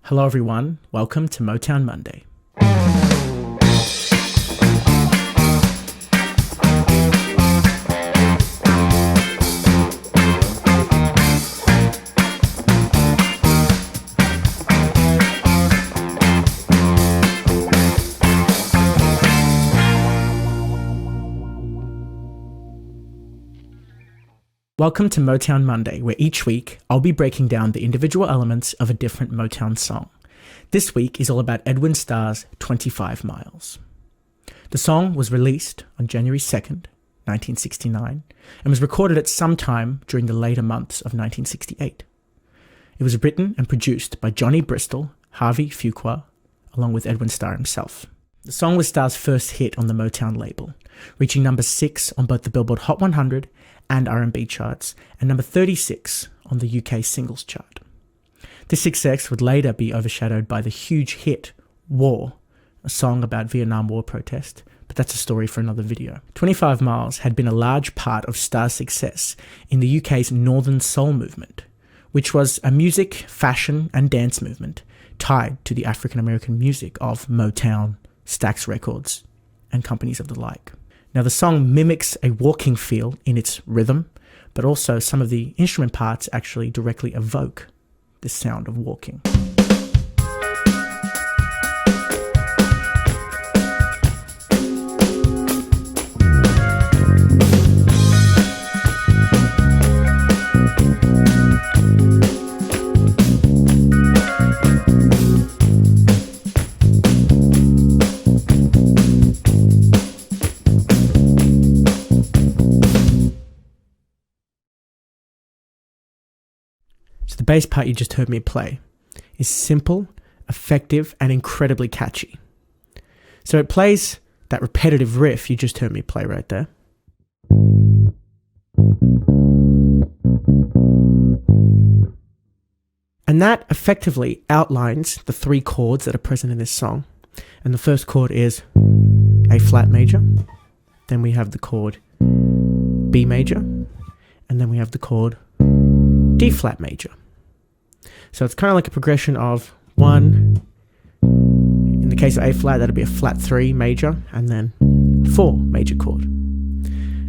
Hello everyone, welcome to Motown Monday. Welcome to Motown Monday, where each week I'll be breaking down the individual elements of a different Motown song. This week is all about Edwin Starr's 25 Miles. The song was released on January 2nd, 1969, and was recorded at some time during the later months of 1968. It was written and produced by Johnny Bristol, Harvey Fuqua, along with Edwin Starr himself. The song was Starr's first hit on the Motown label, reaching number 6 on both the Billboard Hot 100 and R&B charts, and number 36 on the UK singles chart. This success would later be overshadowed by the huge hit War, a song about Vietnam War protest, but that's a story for another video. 25 Miles had been a large part of Starr's success in the UK's Northern Soul movement, which was a music, fashion and dance movement tied to the African-American music of Motown, Stax Records, and companies of the like. Now, the song mimics a walking feel in its rhythm, but also some of the instrument parts actually directly evoke the sound of walking. The bass part you just heard me play is simple, effective, and incredibly catchy. So it plays that repetitive riff you just heard me play right there. And that effectively outlines the 3 chords that are present in this song. And the first chord is A flat major. Then we have the chord B major. And then we have the chord D flat major. So it's kind of like a progression of 1, in the case of A flat, that'd be a flat 3 major, and then 4 major chord.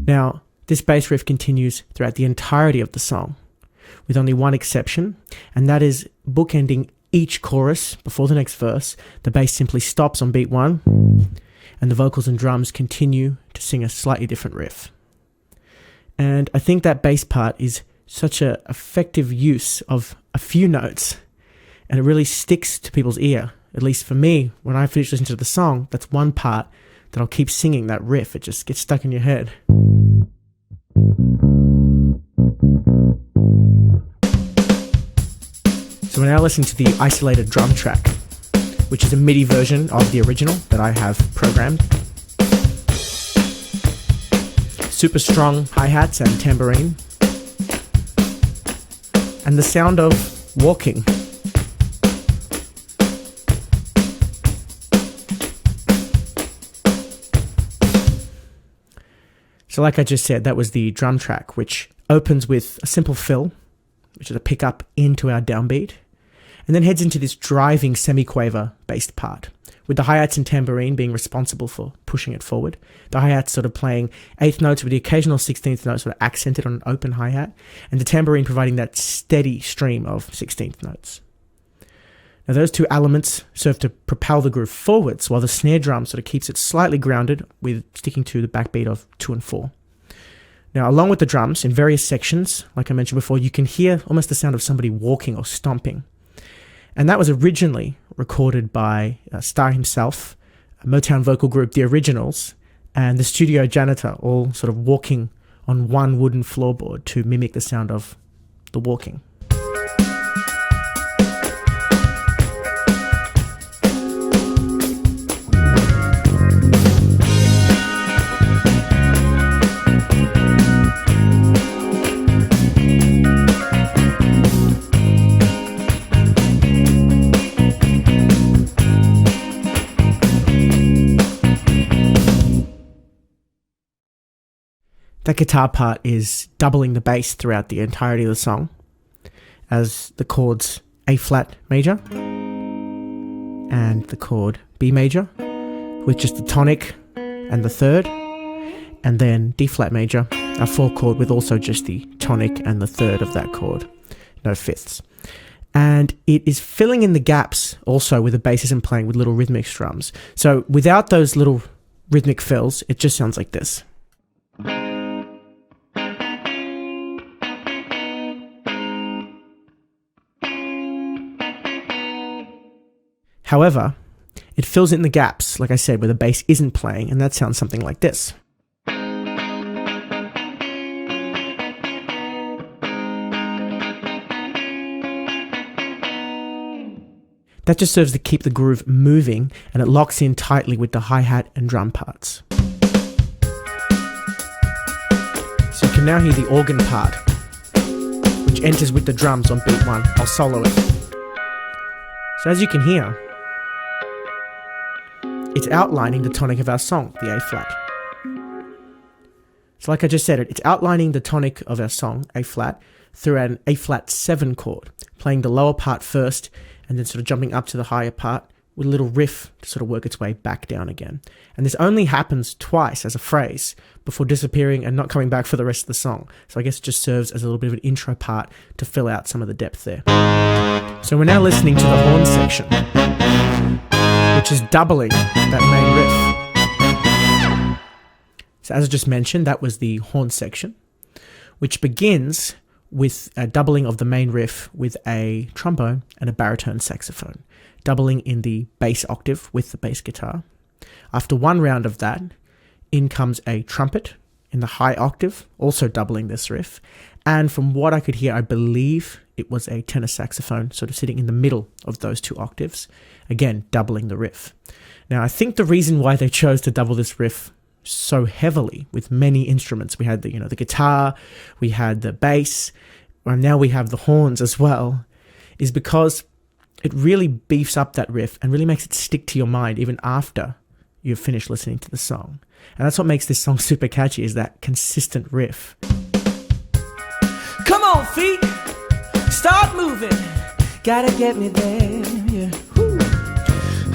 Now, this bass riff continues throughout the entirety of the song, with only one exception, and that is bookending each chorus before the next verse. The bass simply stops on beat 1, and the vocals and drums continue to sing a slightly different riff. And I think that bass part is such an effective use of a few notes, and it really sticks to people's ear. At least for me, when I finish listening to the song, that's one part that I'll keep singing, that riff. It just gets stuck in your head. So we're now listening to the isolated drum track, which is a MIDI version of the original that I have programmed. Super strong hi-hats and tambourine, and the sound of walking. So like I just said, that was the drum track, which opens with a simple fill, which is a pickup into our downbeat, and then heads into this driving semi-quaver based part, with the hi-hats and tambourine being responsible for pushing it forward. The hi-hats sort of playing 8th notes with the occasional 16th note sort of accented on an open hi-hat, and the tambourine providing that steady stream of 16th notes. Now those 2 elements serve to propel the groove forwards, while the snare drum sort of keeps it slightly grounded with sticking to the backbeat of 2 and 4. Now, along with the drums, in various sections, like I mentioned before, you can hear almost the sound of somebody walking or stomping. And that was originally recorded by Starr himself, a Motown vocal group, The Originals, and the studio janitor, all sort of walking on one wooden floorboard to mimic the sound of the walking. That guitar part is doubling the bass throughout the entirety of the song, as the chords A flat major, and the chord B major, with just the tonic and the third, and then D flat major, a 4 chord with also just the tonic and the third of that chord, no fifths. And it is filling in the gaps also with the bassism playing with little rhythmic strums. So without those little rhythmic fills, it just sounds like this. However, it fills in the gaps, like I said, where the bass isn't playing, and that sounds something like this. That just serves to keep the groove moving, and it locks in tightly with the hi-hat and drum parts. So you can now hear the organ part, which enters with the drums on beat 1. I'll solo it. So as you can hear, it's outlining the tonic of our song, the A flat. So like I just said, it's outlining the tonic of our song, A flat, through an A flat 7 chord, playing the lower part first and then sort of jumping up to the higher part with a little riff to sort of work its way back down again. And this only happens twice as a phrase before disappearing and not coming back for the rest of the song. So I guess it just serves as a little bit of an intro part to fill out some of the depth there. So we're now listening to the horn section, which is doubling that main riff. So as I just mentioned, that was the horn section, which begins with a doubling of the main riff with a trombone and a baritone saxophone, doubling in the bass octave with the bass guitar. After one round of that, in comes a trumpet in the high octave, also doubling this riff. And from what I could hear, I believe it was a tenor saxophone sort of sitting in the middle of those 2 octaves, again, doubling the riff. Now, I think the reason why they chose to double this riff so heavily with many instruments, we had the guitar, we had the bass, and now we have the horns as well, is because it really beefs up that riff and really makes it stick to your mind even after you've finished listening to the song. And that's what makes this song super catchy, is that consistent riff. Come on, feet, start moving, gotta get me there, yeah. Ooh.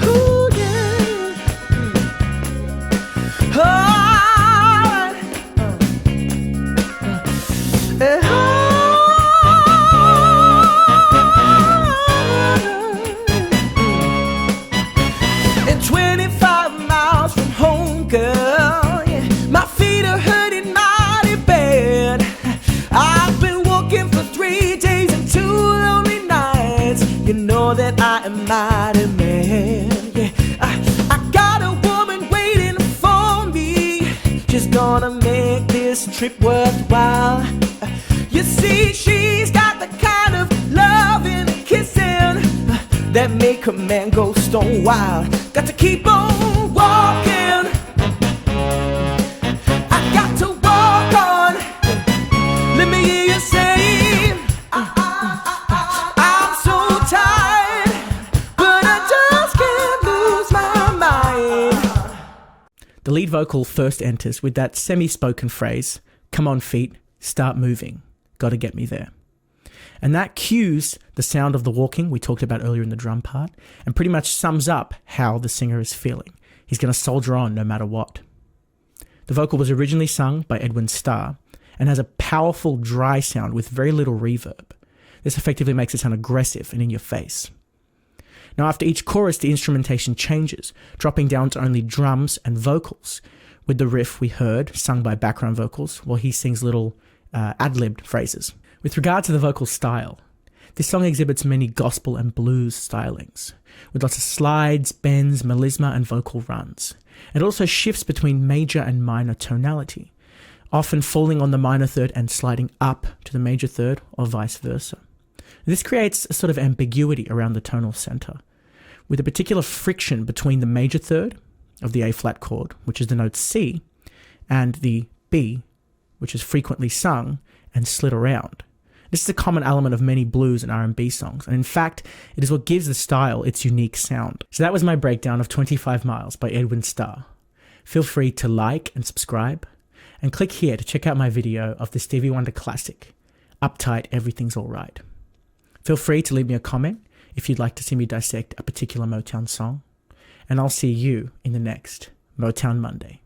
Ooh, yeah. Oh. That I am mighty man, yeah. I got a woman waiting for me. She's gonna make this trip worthwhile. You see, she's got the kind of loving and kissing that make a man go stone wild. Got to keep on walking. I got to walk on. Let me hear you say, the lead vocal first enters with that semi-spoken phrase, "Come on feet, start moving, gotta get me there." And that cues the sound of the walking we talked about earlier in the drum part, and pretty much sums up how the singer is feeling. He's going to soldier on no matter what. The vocal was originally sung by Edwin Starr and has a powerful dry sound with very little reverb. This effectively makes it sound aggressive and in your face. Now, after each chorus, the instrumentation changes, dropping down to only drums and vocals, with the riff we heard sung by background vocals while he sings little ad-libbed phrases. With regard to the vocal style, this song exhibits many gospel and blues stylings, with lots of slides, bends, melisma, and vocal runs. It also shifts between major and minor tonality, often falling on the minor third and sliding up to the major third, or vice versa. This creates a sort of ambiguity around the tonal center, with a particular friction between the major third of the A-flat chord, which is the note C, and the B, which is frequently sung and slid around. This is a common element of many blues and R&B songs, and in fact, it is what gives the style its unique sound. So that was my breakdown of 25 Miles by Edwin Starr. Feel free to like and subscribe, and click here to check out my video of the Stevie Wonder classic, Uptight, Everything's Alright. Feel free to leave me a comment if you'd like to see me dissect a particular Motown song. And I'll see you in the next Motown Monday.